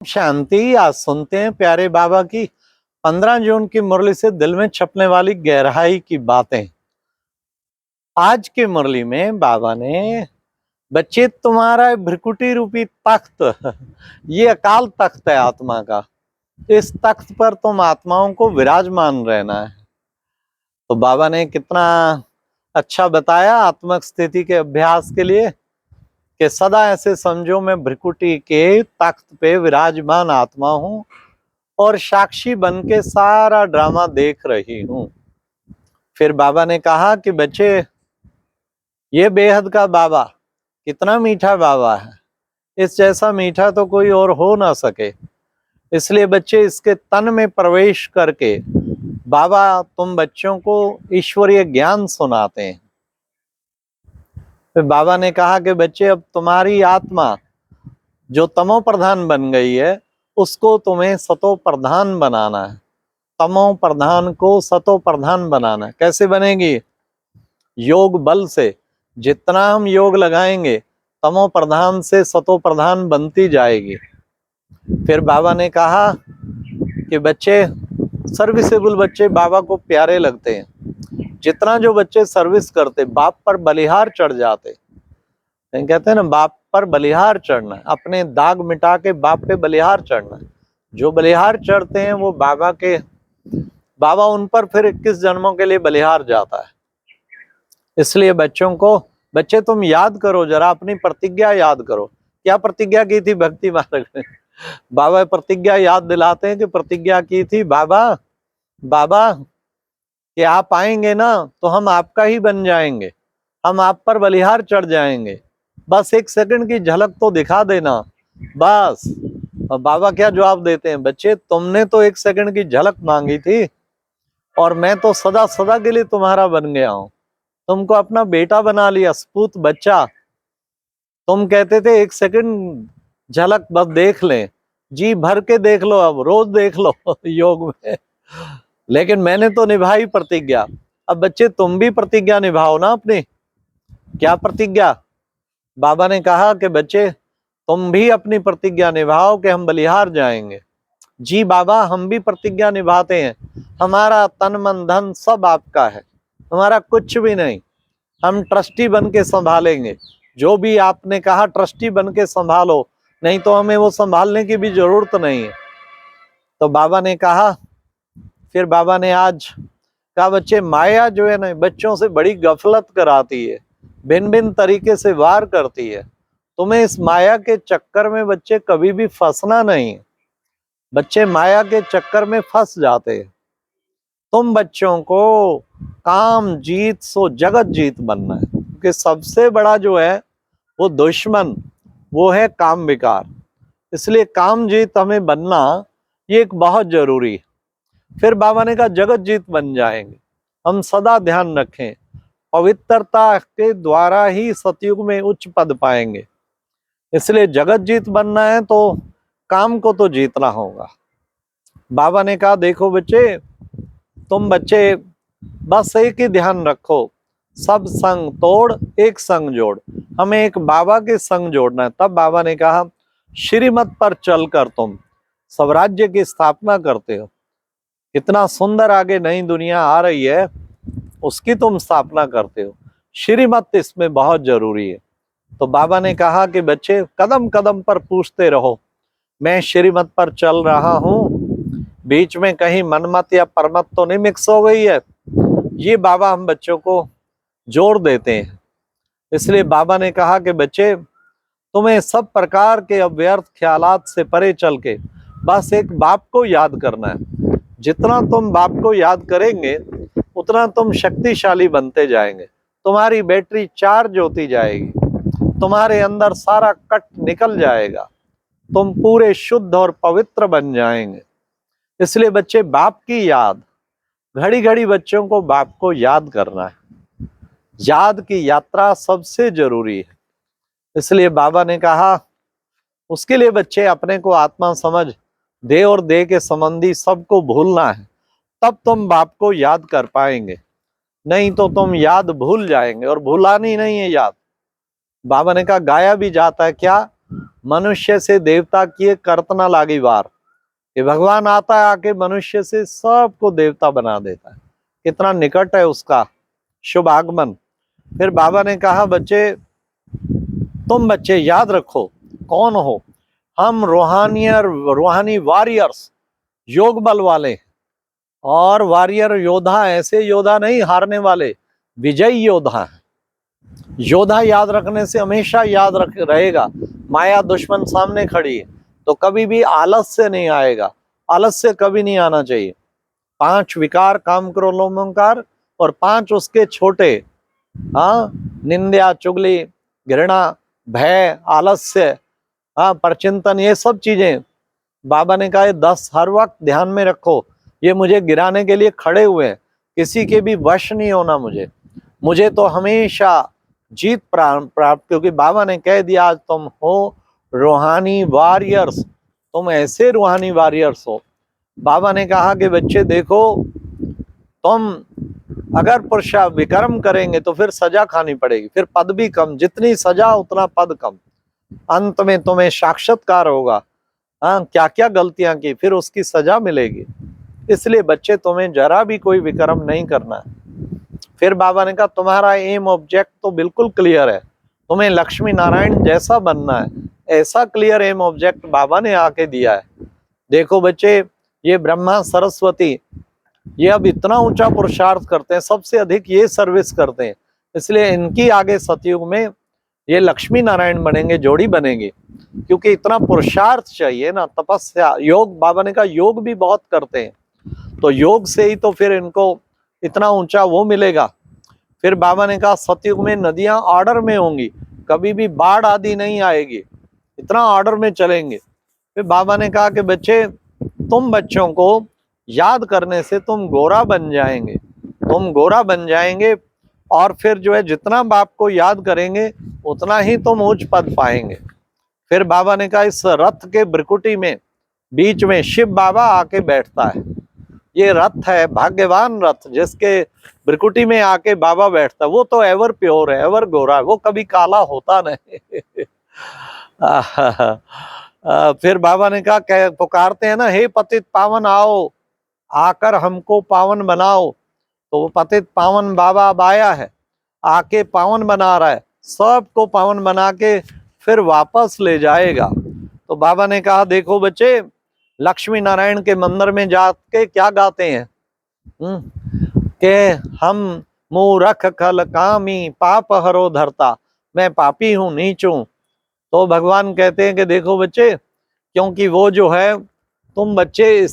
शांति। आज सुनते हैं प्यारे बाबा की 15 जून की मुरली से दिल में छपने वाली गहराई की बातें। आज की मुरली में बाबा ने बच्चे तुम्हारा भ्रिकुटी रूपी तख्त, ये अकाल तख्त है आत्मा का, इस तख्त पर तुम आत्माओं को विराजमान रहना है। तो बाबा ने कितना अच्छा बताया आत्मक स्थिति के अभ्यास के लिए कि सदा ऐसे समझो मैं भ्रिकुटी के तख्त पे विराजमान आत्मा हूं और साक्षी बन के सारा ड्रामा देख रही हूं। फिर बाबा ने कहा कि बच्चे, ये बेहद का बाबा कितना मीठा बाबा है, इस जैसा मीठा तो कोई और हो ना सके। इसलिए बच्चे इसके तन में प्रवेश करके बाबा तुम बच्चों को ईश्वरीय ज्ञान सुनाते हैं। फिर बाबा ने कहा कि बच्चे, अब तुम्हारी आत्मा जो तमो प्रधान बन गई है उसको तुम्हें सतो प्रधान बनाना है। तमो प्रधान को सतो प्रधान बनाना है। कैसे बनेगी? योग बल से। जितना हम योग लगाएंगे तमो प्रधान से सतो प्रधान बनती जाएगी। फिर बाबा ने कहा कि बच्चे, सर्विसेबल बच्चे बाबा को प्यारे लगते हैं। जितना जो बच्चे सर्विस करते, बाप पर बलिहार चढ़ जाते, कहते हैं ना बाप पर बलिहार चढ़ना, अपने दाग मिटा के बाप पे बलिहार चढ़ना। जो बलिहार चढ़ते हैं वो बाबा उन पर फिर 21 जन्मों के लिए बलिहार जाता है। इसलिए बच्चे तुम याद करो, जरा अपनी प्रतिज्ञा याद करो। क्या प्रतिज्ञा की थी भक्ति मार्ग में? बाबा प्रतिज्ञा याद दिलाते हैं कि प्रतिज्ञा की थी बाबा कि आप आएंगे ना तो हम आपका ही बन जाएंगे, हम आप पर बलिहार चढ़ जाएंगे, बस 1 सेकंड की झलक तो दिखा देना बस। और बाबा क्या जवाब देते हैं? बच्चे, तुमने तो 1 सेकंड की झलक मांगी थी और मैं तो सदा सदा के लिए तुम्हारा बन गया हूं, तुमको अपना बेटा बना लिया, सपूत बच्चा। तुम कहते थे 1 सेकंड झलक बस देख लें, जी भर के देख लो, अब रोज देख लो योग में। लेकिन मैंने तो निभाई प्रतिज्ञा। अब बच्चे तुम भी प्रतिज्ञा निभाओ ना अपनी। क्या प्रतिज्ञा? बाबा ने कहा कि बच्चे तुम भी अपनी प्रतिज्ञा निभाओ कि हम बलिहार जाएंगे। जी बाबा, हम भी प्रतिज्ञा निभाते हैं, हमारा तन मन धन सब आपका है, हमारा कुछ भी नहीं, हम ट्रस्टी बन के संभालेंगे। जो भी आपने कहा ट्रस्टी बन के संभालो, नहीं तो हमें वो संभालने की भी जरूरत नहीं है। तो बाबा ने कहा, फिर बाबा ने आज कहा बच्चे, माया जो है ना बच्चों से बड़ी गफलत कराती है, भिन्न भिन्न तरीके से वार करती है। तुम्हें इस माया के चक्कर में बच्चे कभी भी फंसना नहीं। बच्चे माया के चक्कर में फंस जाते हैं। तुम बच्चों को काम जीत सो जगत जीत बनना है, क्योंकि सबसे बड़ा जो है वो दुश्मन वो है काम विकार। इसलिए काम जीत हमें बनना ये एक बहुत जरूरी है। फिर बाबा ने कहा जगत जीत बन जाएंगे। हम सदा ध्यान रखें, पवित्रता के द्वारा ही सतयुग में उच्च पद पाएंगे। इसलिए जगत जीत बनना है तो काम को तो जीतना होगा। बाबा ने कहा देखो बच्चे, तुम बच्चे बस एक ही ध्यान रखो, सब संग तोड़ एक संग जोड़। हमें एक बाबा के संग जोड़ना है। तब बाबा ने कहा श्रीमत पर चलकर तुम स्वराज्य की स्थापना करते हो। कितना सुंदर आगे नई दुनिया आ रही है, उसकी तुम स्थापना करते हो। श्रीमत इसमें बहुत जरूरी है। तो बाबा ने कहा कि बच्चे कदम कदम पर पूछते रहो, मैं श्रीमत पर चल रहा हूं, बीच में कहीं मनमत या परमत तो नहीं मिक्स हो गई है। ये बाबा हम बच्चों को जोर देते हैं। इसलिए बाबा ने कहा कि बच्चे, तुम्हें सब प्रकार के अव्यर्थ ख्यालात से परे चल के बस एक बाप को याद करना है। जितना तुम बाप को याद करेंगे उतना तुम शक्तिशाली बनते जाएंगे। तुम्हारी बैटरी चार्ज होती जाएगी, तुम्हारे अंदर सारा कट निकल जाएगा, तुम पूरे शुद्ध और पवित्र बन जाएंगे। इसलिए बच्चे बाप की याद, घड़ी घड़ी बच्चों को बाप को याद करना है। याद की यात्रा सबसे जरूरी है। इसलिए बाबा ने कहा उसके लिए बच्चे अपने को आत्मा समझ, दे और दे के संबंधी सबको भूलना है, तब तुम बाप को याद कर पाएंगे। नहीं तो तुम याद भूल जाएंगे, और भुलानी नहीं है याद। बाबा ने कहा गाया भी जाता है क्या? मनुष्य से देवता किए करतना लागी वार। कि भगवान आता है आके मनुष्य से सबको देवता बना देता है। कितना निकट है उसका शुभ आगमन। फिर बाबा ने कहा बच्चे, तुम बच्चे याद रखो कौन हो। हम रूहानी वॉरियर्स, योग बल वाले। और वॉरियर योद्धा ऐसे योद्धा नहीं हारने वाले, विजयी योद्धा है। योद्धा याद रखने से हमेशा याद रहेगा। माया दुश्मन सामने खड़ी है तो कभी भी आलस्य नहीं आएगा। आलस्य कभी नहीं आना चाहिए। 5 विकार, काम क्रोध लोभ अहंकार, और 5 उसके छोटे, हाँ, निंदा, चुगली, घृणा, भय, आलस्य, हाँ, परचिंतन, ये सब चीजें बाबा ने कहा 10 हर वक्त ध्यान में रखो। ये मुझे गिराने के लिए खड़े हुए हैं। किसी के भी वश नहीं होना मुझे तो हमेशा जीत प्राप्त, क्योंकि बाबा ने कह दिया आज तुम हो रूहानी वॉरियर्स। तुम ऐसे रूहानी वॉरियर्स हो। बाबा ने कहा कि बच्चे देखो, तुम अगर पुरुषा विक्रम करेंगे तो फिर सजा खानी पड़ेगी, फिर पद भी कम, जितनी सजा उतना पद कम। अंत में तुम्हें साक्षात्कार होगा। हाँ, क्या क्या गलतियां की, फिर उसकी सजा मिलेगी। इसलिए बच्चे तुम्हें जरा भी कोई विक्रम नहीं करना है। फिर बाबा ने कहा तुम्हारा एम ऑब्जेक्ट तो बिल्कुल क्लियर है, तुम्हें लक्ष्मी नारायण जैसा बनना है। ऐसा क्लियर एम ऑब्जेक्ट बाबा ने आके दिया है। देखो बच्चे, ये ब्रह्मा सरस्वती ये अब इतना ऊंचा पुरुषार्थ करते हैं, सबसे अधिक ये सर्विस करते हैं। इसलिए इनकी आगे सतयुग में ये लक्ष्मी नारायण बनेंगे, जोड़ी बनेगी। क्योंकि इतना पुरुषार्थ चाहिए ना, तपस्या, योग। बाबा ने कहा योग भी बहुत करते हैं, तो योग से ही तो फिर इनको इतना ऊंचा वो मिलेगा। फिर बाबा ने कहा सतयुग में नदियां ऑर्डर में होंगी, कभी भी बाढ़ आदि नहीं आएगी, इतना ऑर्डर में चलेंगे। फिर बाबा ने कहा कि बच्चे, तुम बच्चों को याद करने से तुम गोरा बन जाएंगे, तुम गोरा बन जाएंगे। और फिर जो है जितना बाप को याद करेंगे उतना ही तुम उच्च पद पाएंगे। फिर बाबा ने कहा इस रथ के ब्रिकुटी में बीच में शिव बाबा आके बैठता है। ये रथ है, भाग्यवान रथ, जिसके ब्रिकुटी में आके बाबा बैठता है, वो तो एवर प्योर है, एवर गोरा है, वो कभी काला होता नहीं। फिर बाबा ने कहा, पुकारते हैं ना, हे पतित पावन आओ, आकर हमको पावन बनाओ। तो वो पतित पावन बाबा अब आया है, आके पावन बना रहा है, सबको पावन बना के फिर वापस ले जाएगा। तो बाबा ने कहा देखो बच्चे, लक्ष्मी नारायण के मंदिर में जाके क्या गाते हैं के हम मूरख खल कामी पाप हरो धरता, मैं पापी हूं, नीच हूं। तो भगवान कहते हैं कि देखो बच्चे, क्योंकि वो जो है, तुम बच्चे